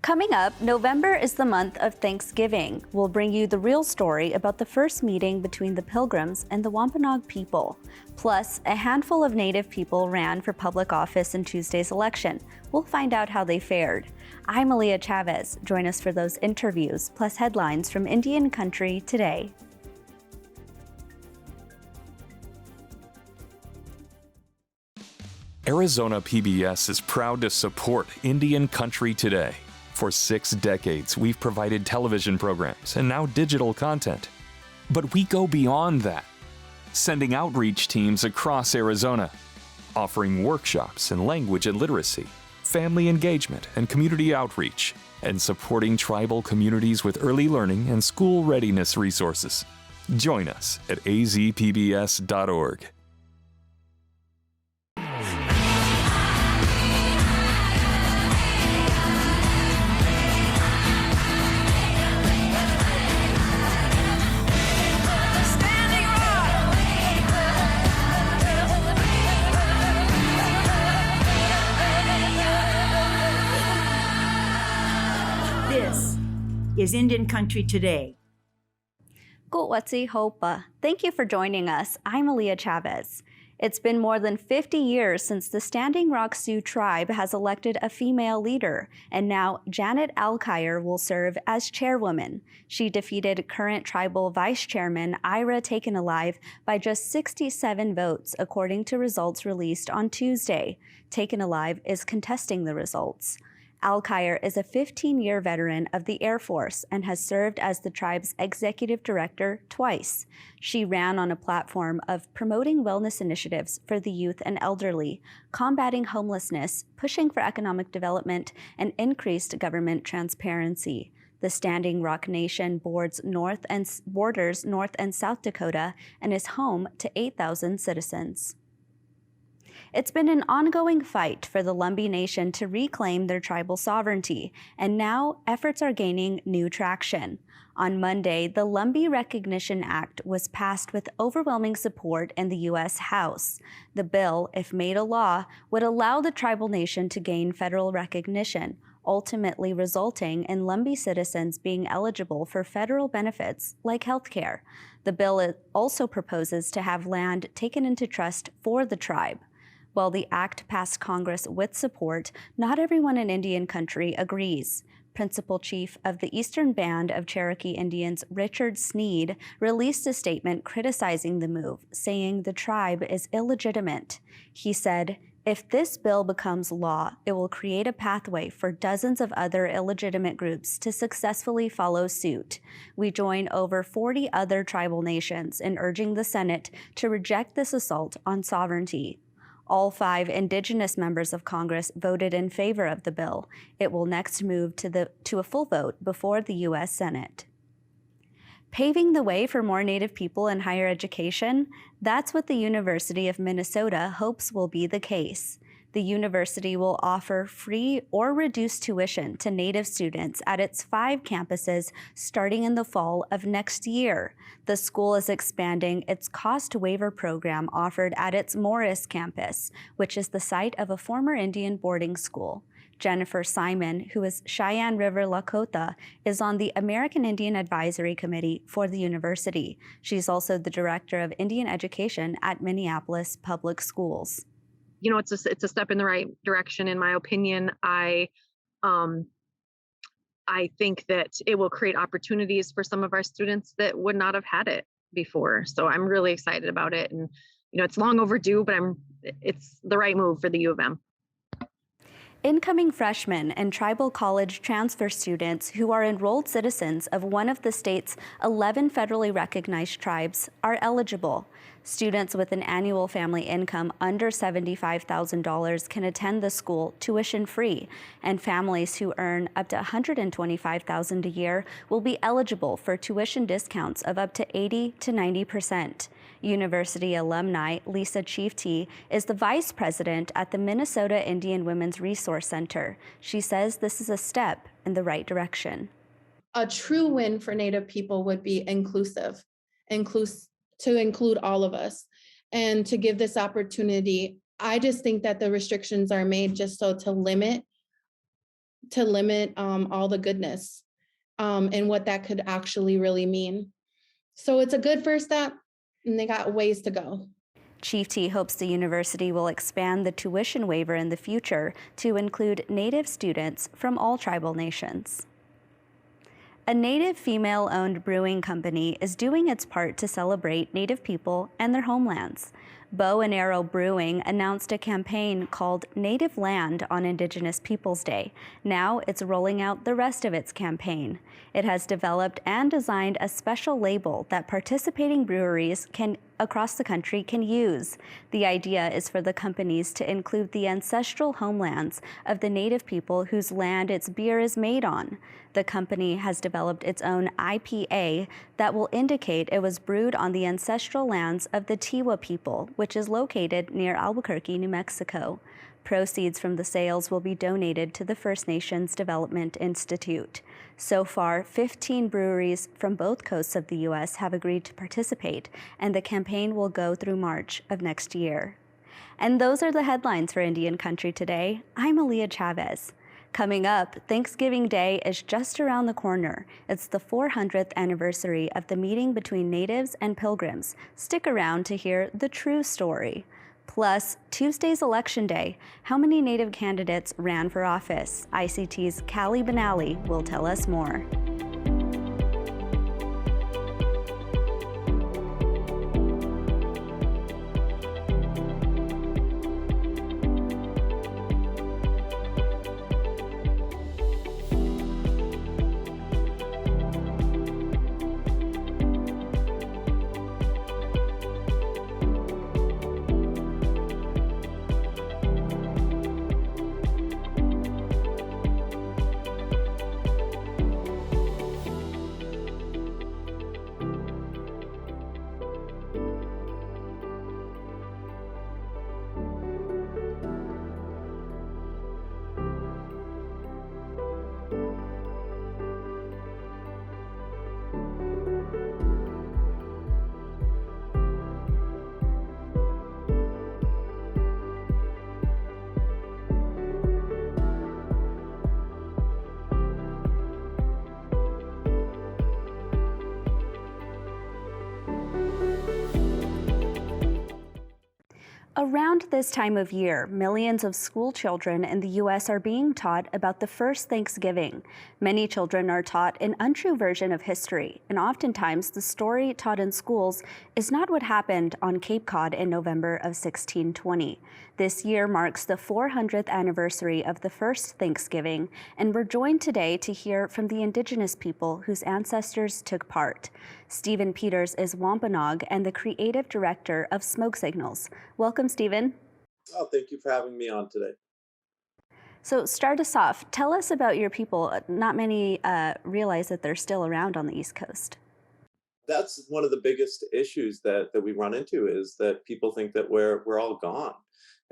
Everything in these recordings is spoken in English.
Coming up, November is the month of Thanksgiving. We'll bring you the real story about the first meeting between the Pilgrims and the Wampanoag people. Plus, a handful of Native people ran for public office in Tuesday's election. We'll find out how they fared. I'm Aaliyah Chavez. Join us for those interviews, plus headlines from Indian Country today. Arizona PBS is proud to support Indian Country Today. For 6 decades, we've provided television programs and now digital content. But we go beyond that, sending outreach teams across Arizona, offering workshops in language and literacy, family engagement and community outreach, and supporting tribal communities with early learning and school readiness resources. Join us at azpbs.org. This is Indian Country Today. Ku'watsi Hopa. Thank you for joining us. I'm Aaliyah Chavez. It's been more than 50 years since the Standing Rock Sioux tribe has elected a female leader, and now Janet Alkire will serve as chairwoman. She defeated current tribal vice chairman Ira Taken Alive by just 67 votes, according to results released on Tuesday. Taken Alive is contesting the results. Alkire is a 15-year veteran of the Air Force and has served as the tribe's executive director twice. She ran on a platform of promoting wellness initiatives for the youth and elderly, combating homelessness, pushing for economic development, and increased government transparency. The Standing Rock Nation borders North and South Dakota and is home to 8,000 citizens. It's been an ongoing fight for the Lumbee Nation to reclaim their tribal sovereignty, and now efforts are gaining new traction. On Monday, the Lumbee Recognition Act was passed with overwhelming support in the U.S. House. The bill, if made a law, would allow the tribal nation to gain federal recognition, ultimately resulting in Lumbee citizens being eligible for federal benefits like health care. The bill also proposes to have land taken into trust for the tribe. While the act passed Congress with support, not everyone in Indian Country agrees. Principal Chief of the Eastern Band of Cherokee Indians, Richard Sneed, released a statement criticizing the move, saying the tribe is illegitimate. He said, "If this bill becomes law, it will create a pathway for dozens of other illegitimate groups to successfully follow suit. We join over 40 other tribal nations in urging the Senate to reject this assault on sovereignty." All 5 Indigenous members of Congress voted in favor of the bill. It will next move to a full vote before the U.S. Senate. Paving the way for more Native people in higher education, that's what the University of Minnesota hopes will be the case. The university will offer free or reduced tuition to Native students at its 5 campuses starting in the fall of next year. The school is expanding its cost waiver program offered at its Morris campus, which is the site of a former Indian boarding school. Jennifer Simon, who is Cheyenne River Lakota, is on the American Indian Advisory Committee for the university. She's also the director of Indian education at Minneapolis Public Schools. You know, it's a step in the right direction, in my opinion. I think that it will create opportunities for some of our students that would not have had it before. So I'm really excited about it, and it's long overdue, but it's the right move for the U of M. Incoming freshmen and tribal college transfer students who are enrolled citizens of one of the state's 11 federally recognized tribes are eligible. Students with an annual family income under $75,000 can attend the school tuition-free, and families who earn up to $125,000 a year will be eligible for tuition discounts of up to 80 to 90%. University alumni Lisa Chiefty is the vice president at the Minnesota Indian Women's Resource Center. She says this is a step in the right direction. A true win for Native people would be to include all of us and to give this opportunity. I just think that the restrictions are made just so to limit to limit all the goodness and what that could actually really mean. So it's a good first step, and they got ways to go. Chief T hopes the university will expand the tuition waiver in the future to include Native students from all tribal nations. A Native female-owned brewing company is doing its part to celebrate Native people and their homelands. Bow and Arrow Brewing announced a campaign called Native Land on Indigenous Peoples Day. Now it's rolling out the rest of its campaign. It has developed and designed a special label that participating breweries across the country can use. The idea is for the companies to include the ancestral homelands of the Native people whose land its beer is made on. The company has developed its own IPA that will indicate it was brewed on the ancestral lands of the Tiwa people, which is located near Albuquerque, New Mexico. Proceeds from the sales will be donated to the First Nations Development Institute. So far, 15 breweries from both coasts of the U.S. have agreed to participate, and the campaign will go through March of next year. And those are the headlines for Indian Country Today. I'm Aaliyah Chavez. Coming up, Thanksgiving Day is just around the corner. It's the 400th anniversary of the meeting between natives and pilgrims. Stick around to hear the true story. Plus, Tuesday's Election Day. How many Native candidates ran for office? ICT's Callie Benally will tell us more. Around this time of year, millions of school children in the U.S. are being taught about the first Thanksgiving. Many children are taught an untrue version of history, and oftentimes the story taught in schools is not what happened on Cape Cod in November of 1620. This year marks the 400th anniversary of the first Thanksgiving, and we're joined today to hear from the Indigenous people whose ancestors took part. Stephen Peters is Wampanoag and the creative director of Smoke Signals. Welcome, Stephen. Oh, thank you for having me on today. So start us off. Tell us about your people. Not many realize that they're still around on the East Coast. That's one of the biggest issues that we run into, is that people think that we're all gone.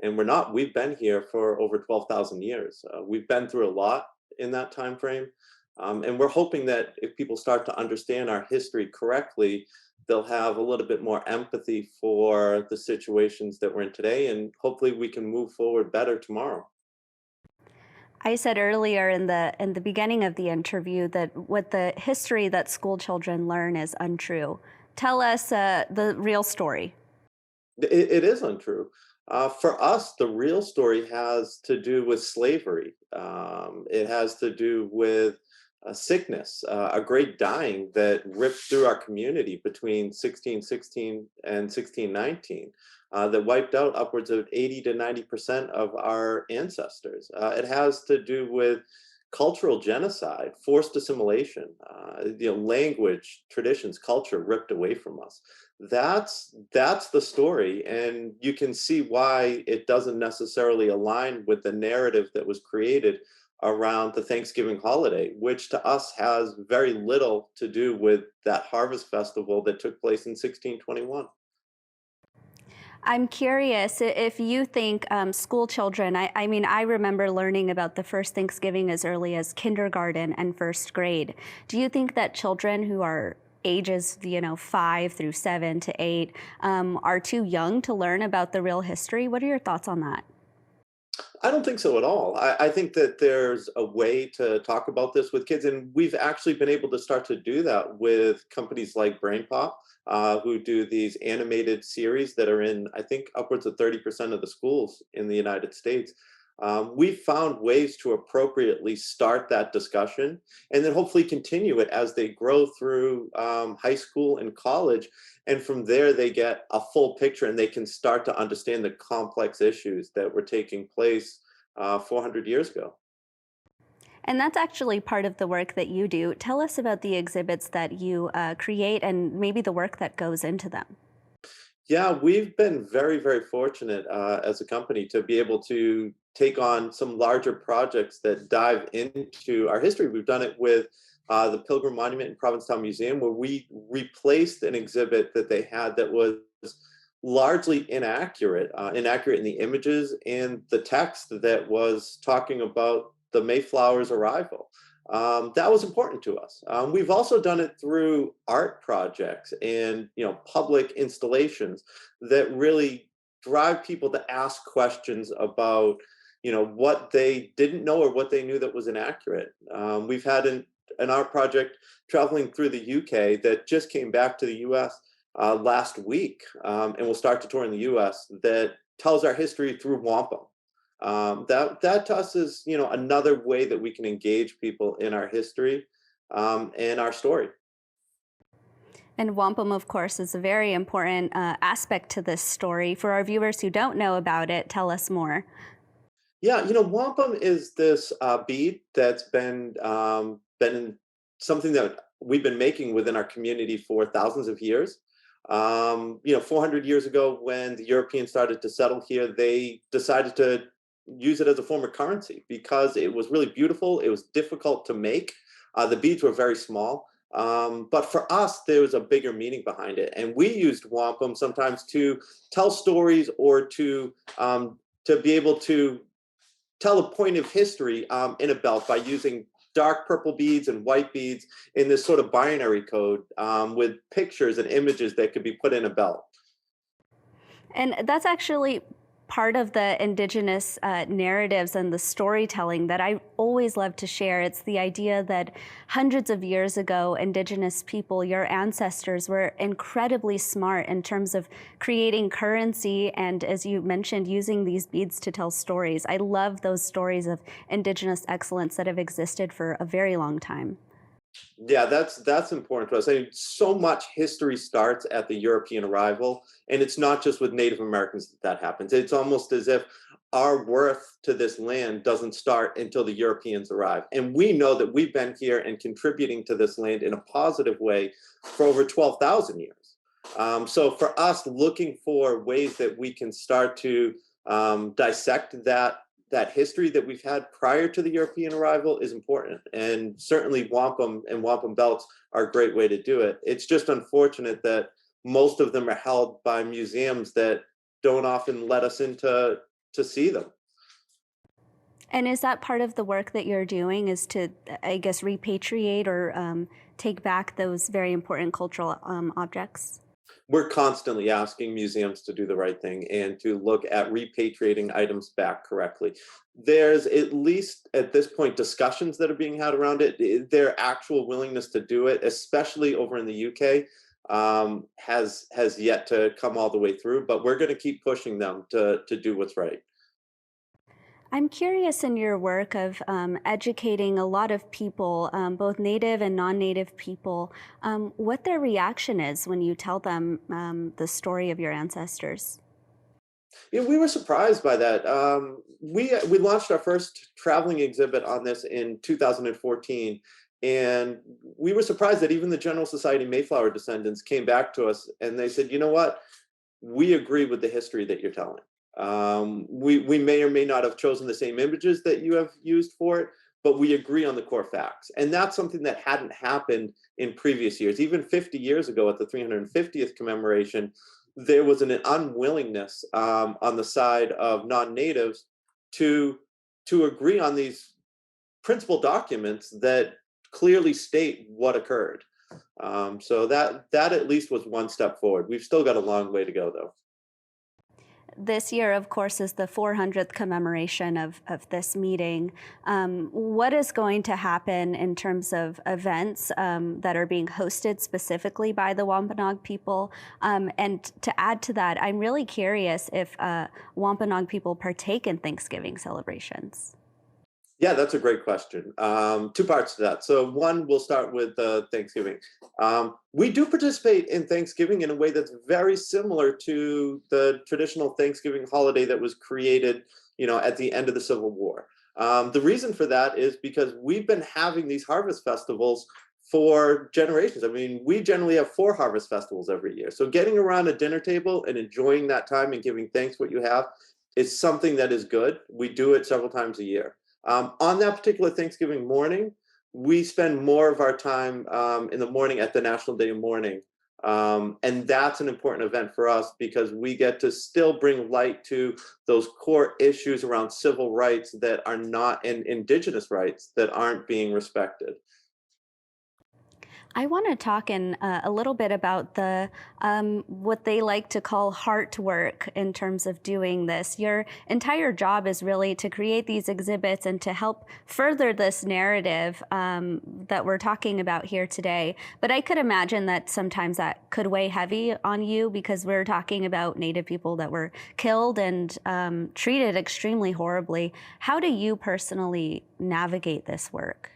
And we're not. We've been here for over 12,000 years. We've been through a lot in that time frame. And we're hoping that if people start to understand our history correctly, they'll have a little bit more empathy for the situations that we're in today, and hopefully we can move forward better tomorrow. I said earlier in the beginning of the interview that what the history that school children learn is untrue. Tell us the real story. It is untrue. For us, the real story has to do with slavery. It has to do with sickness, a great dying that ripped through our community between 1616 and 1619, that wiped out upwards of 80 to 90% of our ancestors. It has to do with cultural genocide, forced assimilation, language, traditions, culture ripped away from us. That's the story, and you can see why it doesn't necessarily align with the narrative that was created around the Thanksgiving holiday, which to us has very little to do with that harvest festival that took place in 1621. I'm curious if you think school children, I mean, I remember learning about the first Thanksgiving as early as kindergarten and first grade. Do you think that children who are ages, 5 through 7 to 8 are too young to learn about the real history? What are your thoughts on that? I don't think so at all. I think that there's a way to talk about this with kids, and we've actually been able to start to do that with companies like BrainPop, who do these animated series that are in, I think, upwards of 30% of the schools in the United States. We've found ways to appropriately start that discussion and then hopefully continue it as they grow through high school and college. And from there, they get a full picture and they can start to understand the complex issues that were taking place 400 years ago. And that's actually part of the work that you do. Tell us about the exhibits that you create and maybe the work that goes into them. Yeah, we've been very, very fortunate as a company to be able to take on some larger projects that dive into our history. We've done it with the Pilgrim Monument and Provincetown Museum, where we replaced an exhibit that they had that was largely inaccurate, inaccurate in the images and the text that was talking about the Mayflower's arrival. That was important to us. We've also done it through art projects and public installations that really drive people to ask questions about what they didn't know or what they knew that was inaccurate. We've had an art project traveling through the UK that just came back to the US last week, and will start to tour in the US, that tells our history through wampum. That to us is another way that we can engage people in our history and our story. And wampum, of course, is a very important aspect to this story. For our viewers who don't know about it, tell us more. Yeah, wampum is this bead that's been something that we've been making within our community for thousands of years. 400 years ago, when the Europeans started to settle here, they decided to use it as a form of currency because it was really beautiful. It was difficult to make. The beads were very small. But for us, there was a bigger meaning behind it. And we used wampum sometimes to tell stories or to be able to tell a point of history in a belt by using dark purple beads and white beads in this sort of binary code with pictures and images that could be put in a belt. And that's actually part of the indigenous narratives and the storytelling that I always love to share. It's the idea that hundreds of years ago, indigenous people, your ancestors, were incredibly smart in terms of creating currency and, as you mentioned, using these beads to tell stories. I love those stories of indigenous excellence that have existed for a very long time. Yeah, that's important to us. I mean, so much history starts at the European arrival, and it's not just with Native Americans that happens. It's almost as if our worth to this land doesn't start until the Europeans arrive. And we know that we've been here and contributing to this land in a positive way for over 12,000 years. So for us, looking for ways that we can start to dissect that history that we've had prior to the European arrival is important. And certainly wampum and wampum belts are a great way to do it. It's just unfortunate that most of them are held by museums that don't often let us in to see them. And is that part of the work that you're doing, is to, I guess, repatriate or take back those very important cultural objects? We're constantly asking museums to do the right thing and to look at repatriating items back correctly. There's, at least at this point, discussions that are being had around it. Their actual willingness to do it, especially over in the UK, has yet to come all the way through. But we're going to keep pushing them to do what's right. I'm curious in your work of educating a lot of people, both Native and non-Native people, what their reaction is when you tell them the story of your ancestors. Yeah, we were surprised by that. We launched our first traveling exhibit on this in 2014, and we were surprised that even the General Society Mayflower descendants came back to us and they said, "You know what? We agree with the history that you're telling. We may or may not have chosen the same images that you have used for it, but we agree on the core facts." And that's something that hadn't happened in previous years. Even 50 years ago at the 350th commemoration, there was an unwillingness on the side of non-natives to agree on these principal documents that clearly state what occurred. So that at least was one step forward. We've still got a long way to go, though. this year, of course, is the 400th commemoration of this meeting. What is going to happen in terms of events that are being hosted specifically by the Wampanoag people? And to add to that, I'm really curious if Wampanoag people partake in Thanksgiving celebrations. Yeah, that's a great question. Two parts to that. So one, we'll start with Thanksgiving. We do participate in Thanksgiving in a way that's very similar to the traditional Thanksgiving holiday that was created, at the end of the Civil War. The reason for that is because we've been having these harvest festivals for generations. I mean, we generally have 4 harvest festivals every year. So getting around a dinner table and enjoying that time and giving thanks what you have is something that is good. We do it several times a year. On that particular Thanksgiving morning, we spend more of our time in the morning at the National Day of Mourning. And that's an important event for us because we get to still bring light to those core issues around civil rights that are not, and Indigenous rights that aren't being respected. I want to talk in a little bit about the what they like to call heart work in terms of doing this. Your entire job is really to create these exhibits and to help further this narrative that we're talking about here today. But I could imagine that sometimes that could weigh heavy on you because we're talking about Native people that were killed and treated extremely horribly. How do you personally navigate this work?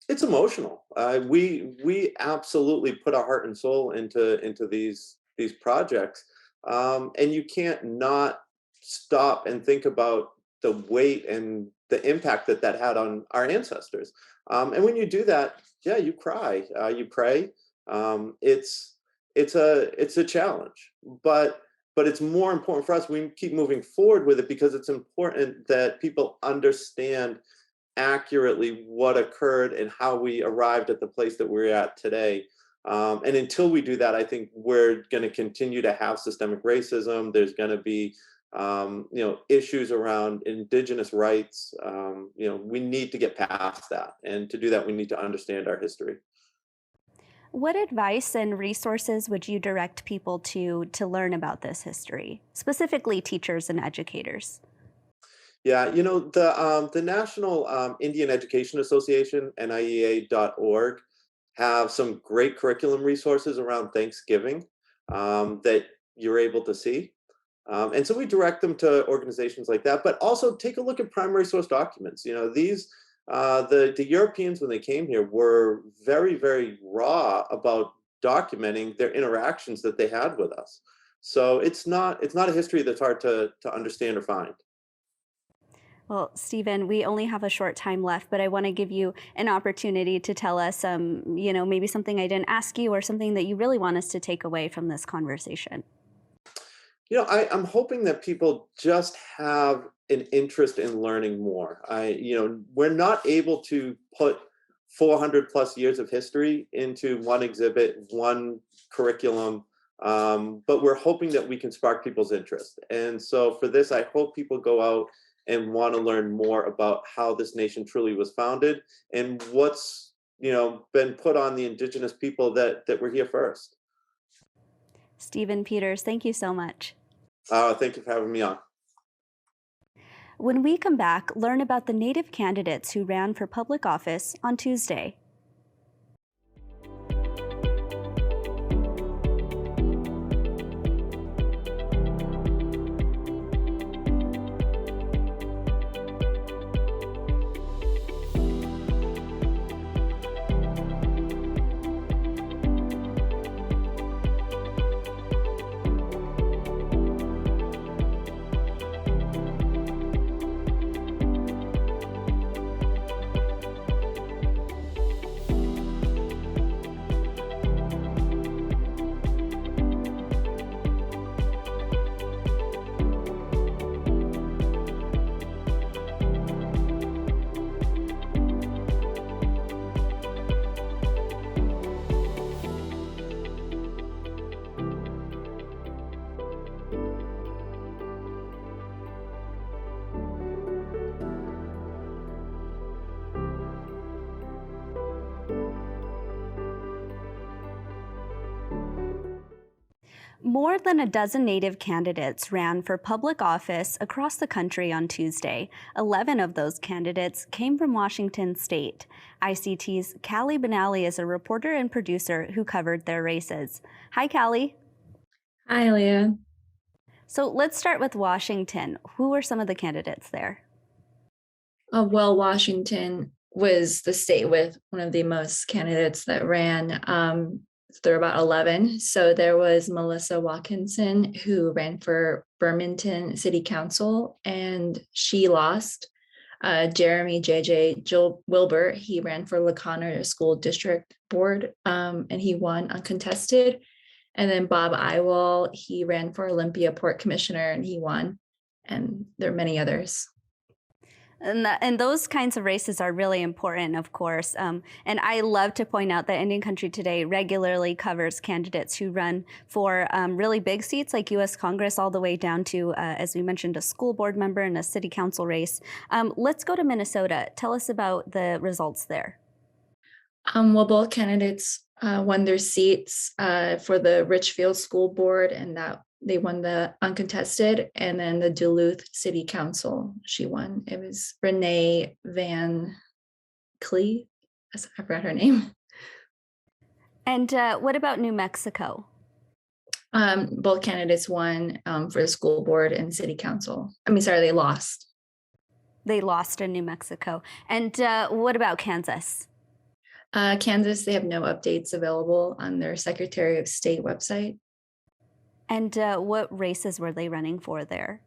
It's emotional. We absolutely put our heart and soul into these projects, and you can't not stop and think about the weight and the impact that had on our ancestors. And when you do that, yeah, you cry, you pray. It's a challenge, but it's more important for us. We keep moving forward with it because it's important that people understand accurately what occurred and how we arrived at the place that we're at today. And until we do that, I think we're going to continue to have systemic racism. There's going to be, issues around Indigenous rights. We need to get past that. And to do that, we need to understand our history. What advice and resources would you direct people to learn about this history, specifically teachers and educators? Yeah, the National Indian Education Association, NIEA.org, have some great curriculum resources around Thanksgiving that you're able to see. And so we direct them to organizations like that, but also take a look at primary source documents. The Europeans, when they came here, were very, very raw about documenting their interactions that they had with us. So it's not a history that's hard to understand or find. Well, Stephen, we only have a short time left, but I want to give you an opportunity to tell us, maybe something I didn't ask you or something that you really want us to take away from this conversation. I'm hoping that people just have an interest in learning more. We're not able to put 400 plus years of history into one exhibit, one curriculum, but we're hoping that we can spark people's interest. And so for this, I hope people go out and want to learn more about how this nation truly was founded and what's been put on the Indigenous people that were here first. Stephen Peters, thank you so much. Thank you for having me on. When we come back, learn about the Native candidates who ran for public office on Tuesday. More than a dozen Native candidates ran for public office across the country on Tuesday. 11 of those candidates came from Washington state. ICT's Callie Benally is a reporter and producer who covered their races. Hi, Callie. Hi, Leah. So let's start with Washington. Who were some of the candidates there? Well, Washington was the state with one of the most candidates that ran. There were about 11. So there was Melissa Watkinson, who ran for Burlington City Council, and she lost. Jeremy Jill Wilbur, he ran for LaConner School District Board, and he won uncontested. And then Bob Iwal, he ran for Olympia Port Commissioner, and he won. And there are many others. And those kinds of races are really important, of course. And I love to point out that Indian Country Today regularly covers candidates who run for really big seats like U.S. Congress, all the way down to, as we mentioned, a school board member and a city council race. Let's go to Minnesota. Tell us about the results there. Well, both candidates won their seats for the Richfield School Board, and that they won the uncontested, and then the Duluth City Council, she won. It was Renee Van Clee. I forgot her name. And what about New Mexico? Both candidates won for the school board and city council. They lost. They lost in New Mexico. And what about Kansas? Kansas, they have no updates available on their Secretary of State website. And what races were they running for there?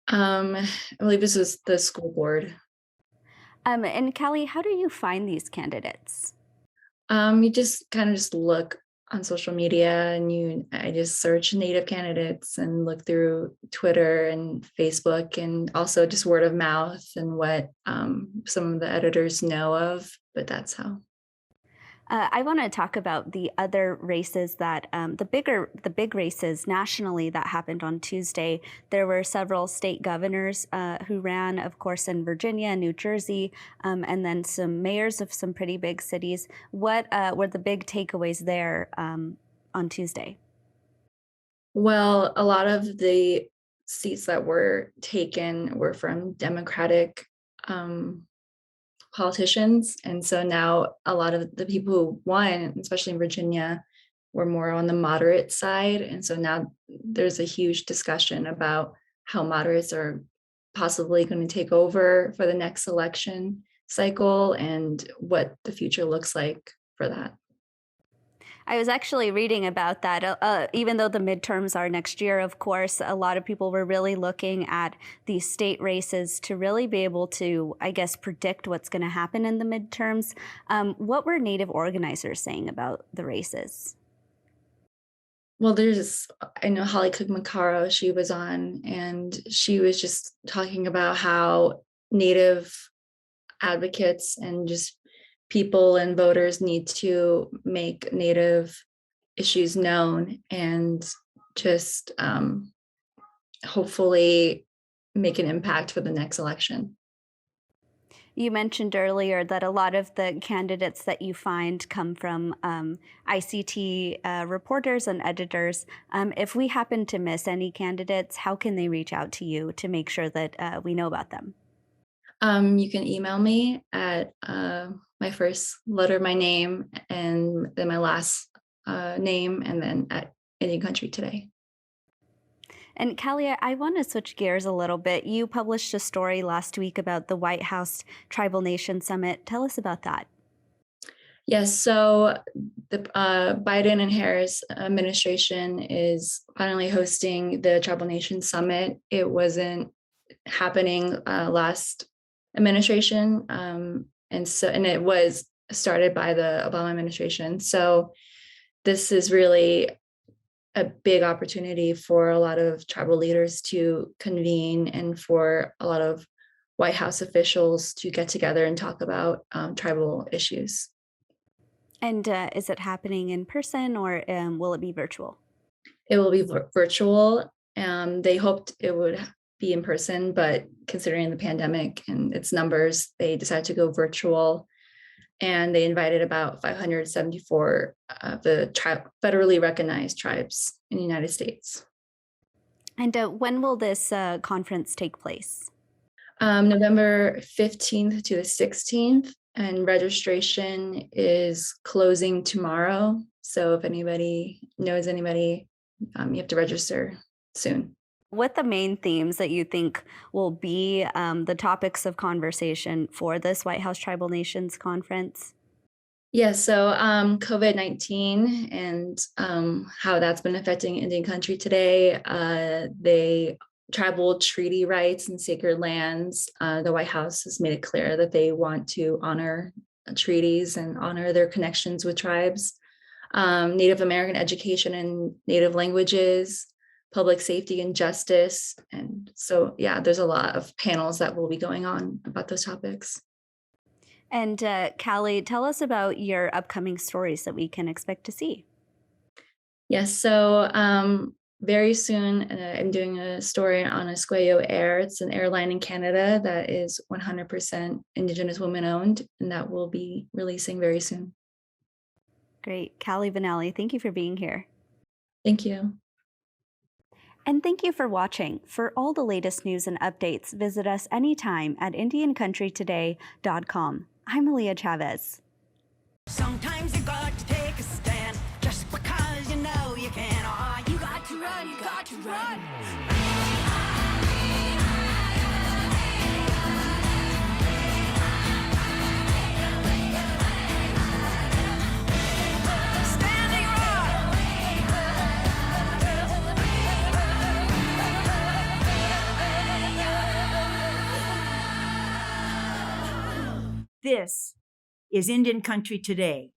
I believe this was the school board. And Callie, how do you find these candidates? You just kind of look on social media, and I just search Native candidates and look through Twitter and Facebook, and also just word of mouth and what some of the editors know of. But that's how. I want to talk about the other races that the big races nationally that happened on Tuesday. There were several state governors who ran, of course, in Virginia and New Jersey, and then some mayors of some pretty big cities. What were the big takeaways there on Tuesday? Well, a lot of the seats that were taken were from Democratic politicians. And so now a lot of the people who won, especially in Virginia, were more on the moderate side. And so now there's a huge discussion about how moderates are possibly going to take over for the next election cycle and what the future looks like for that. I was actually reading about that. Even though the midterms are next year, of course, a lot of people were really looking at these state races to really be able to, I guess, predict what's going to happen in the midterms. What were Native organizers saying about the races? Well, I know Holly Cook Macaro, she was on, and she was just talking about how Native advocates and just people and voters need to make Native issues known and just hopefully make an impact for the next election. You mentioned earlier that a lot of the candidates that you find come from ICT reporters and editors. If we happen to miss any candidates, how can they reach out to you to make sure that we know about them? You can email me at my first letter, my name, and then my last name, and then at Indian Country Today. And Callie, I want to switch gears a little bit. You published a story last week about the White House Tribal Nation Summit. Tell us about that. Yes, so the Biden and Harris administration is finally hosting the Tribal Nation Summit. It wasn't happening last administration, and it was started by the Obama administration. So this is really a big opportunity for a lot of tribal leaders to convene and for a lot of White House officials to get together and talk about tribal issues. And is it happening in person, or will it be virtual? It will be virtual. They hoped it would be in person, but considering the pandemic and its numbers, they decided to go virtual. and they invited about 574 of the federally recognized tribes in the United States. And when will this conference take place? November 15th to the 16th, and registration is closing tomorrow. So if anybody knows anybody, you have to register soon. What the main themes that you think will be the topics of conversation for this White House Tribal Nations Conference? Yeah, so COVID-19 and how that's been affecting Indian country today. The tribal treaty rights and sacred lands, the White House has made it clear that they want to honor treaties and honor their connections with tribes. Native American education and Native languages, public safety and justice. And so, yeah, there's a lot of panels that will be going on about those topics. And Callie, tell us about your upcoming stories that we can expect to see. Yes, so very soon I'm doing a story on Esquello Air. It's an airline in Canada that is 100% Indigenous women owned, and that will be releasing very soon. Great. Callie Vanelli, thank you for being here. Thank you. And thank you for watching. For all the latest news and updates, visit us anytime at IndianCountryToday.com. I'm Aaliyah Chavez. Sometimes you got to take a stand just because you know you can. Oh, you got to run, you got to run. Standing This is Indian Country Today.